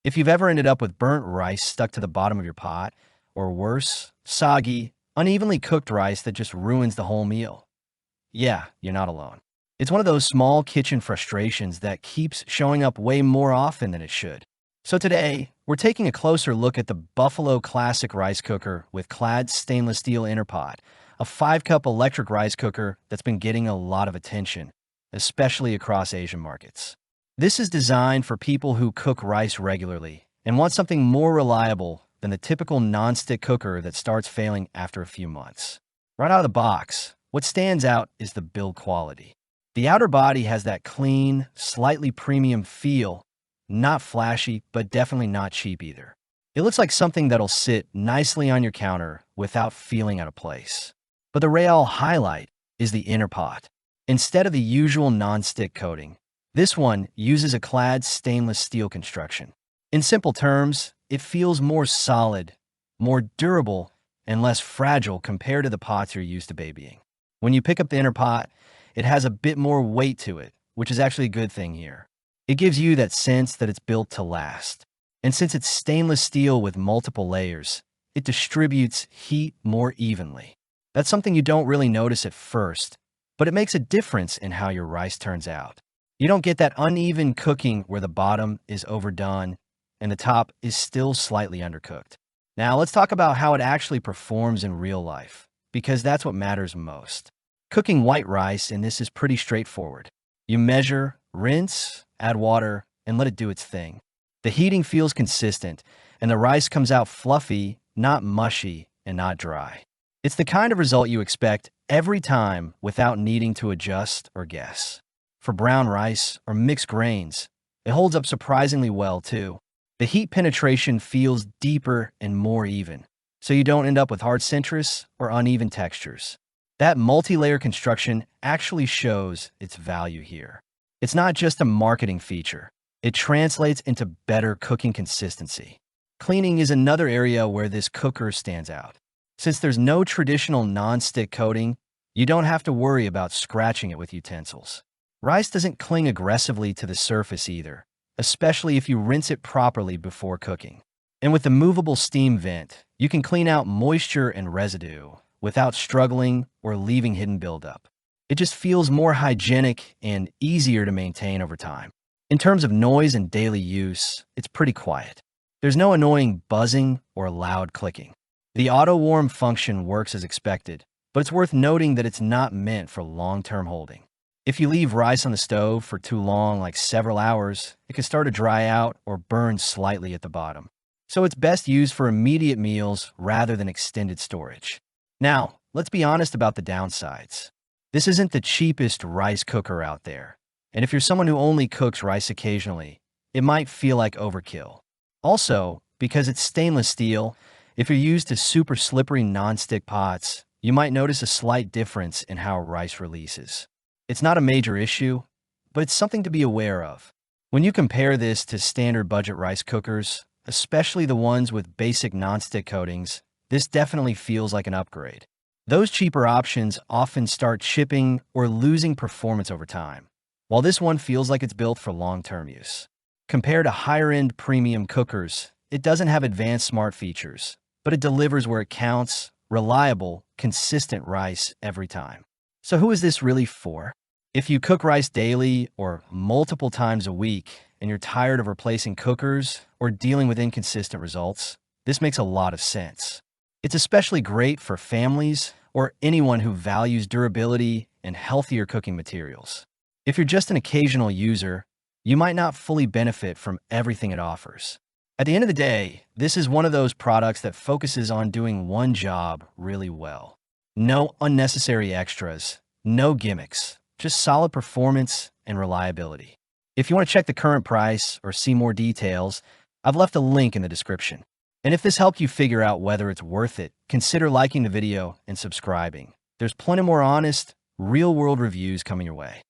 If you've ever ended up with burnt rice stuck to the bottom of your pot, or worse, soggy, unevenly cooked rice that just ruins the whole meal, yeah, you're not alone. It's one of those small kitchen frustrations that keeps showing up way more often than it should. So today, we're taking a closer look at the Buffalo Classic Rice Cooker with Clad stainless steel inner pot, a 5-cup electric rice cooker that's been getting a lot of attention, especially across Asian markets. This is designed for people who cook rice regularly and want something more reliable than the typical non-stick cooker that starts failing after a few months. Right out of the box, what stands out is the build quality. The outer body has that clean, slightly premium feel, not flashy, but definitely not cheap either. It looks like something that'll sit nicely on your counter without feeling out of place. But the real highlight is the inner pot. Instead of the usual non-stick coating, this one uses a clad stainless steel construction. In simple terms, it feels more solid, more durable, and less fragile compared to the pots you're used to babying. When you pick up the inner pot, it has a bit more weight to it, which is actually a good thing here. It gives you that sense that it's built to last. And since it's stainless steel with multiple layers, it distributes heat more evenly. That's something you don't really notice at first, but it makes a difference in how your rice turns out. You don't get that uneven cooking where the bottom is overdone and the top is still slightly undercooked. Now let's talk about how it actually performs in real life, because that's what matters most. Cooking white rice in this is pretty straightforward. You measure, rinse, add water, and let it do its thing. The heating feels consistent, and the rice comes out fluffy, not mushy, and not dry. It's the kind of result you expect every time without needing to adjust or guess. For brown rice or mixed grains, it holds up surprisingly well too. The heat penetration feels deeper and more even, so you don't end up with hard centrus or uneven textures. That multi-layer construction actually shows its value here. It's not just a marketing feature. It translates into better cooking consistency. Cleaning is another area where this cooker stands out. Since there's no traditional non-stick coating, you don't have to worry about scratching it with utensils. Rice doesn't cling aggressively to the surface either, especially if you rinse it properly before cooking. And with the movable steam vent, you can clean out moisture and residue without struggling or leaving hidden buildup. It just feels more hygienic and easier to maintain over time. In terms of noise and daily use, it's pretty quiet. There's no annoying buzzing or loud clicking. The auto-warm function works as expected, but it's worth noting that it's not meant for long-term holding. If you leave rice on the stove for too long, like several hours, it can start to dry out or burn slightly at the bottom. So it's best used for immediate meals rather than extended storage. Now, let's be honest about the downsides. This isn't the cheapest rice cooker out there, and if you're someone who only cooks rice occasionally, it might feel like overkill. Also, because it's stainless steel, if you're used to super slippery non-stick pots, you might notice a slight difference in how rice releases. It's not a major issue, but it's something to be aware of. When you compare this to standard budget rice cookers, especially the ones with basic non-stick coatings, this definitely feels like an upgrade. Those cheaper options often start chipping or losing performance over time, while this one feels like it's built for long-term use. Compared to higher-end premium cookers, it doesn't have advanced smart features, but it delivers where it counts, reliable, consistent rice every time. So who is this really for? If you cook rice daily or multiple times a week and you're tired of replacing cookers or dealing with inconsistent results, this makes a lot of sense. It's especially great for families or anyone who values durability and healthier cooking materials. If you're just an occasional user, you might not fully benefit from everything it offers. At the end of the day, this is one of those products that focuses on doing one job really well. No unnecessary extras, no gimmicks, just solid performance and reliability. If you want to check the current price or see more details, I've left a link in the description. And if this helped you figure out whether it's worth it, consider liking the video and subscribing. There's plenty more honest, real-world reviews coming your way.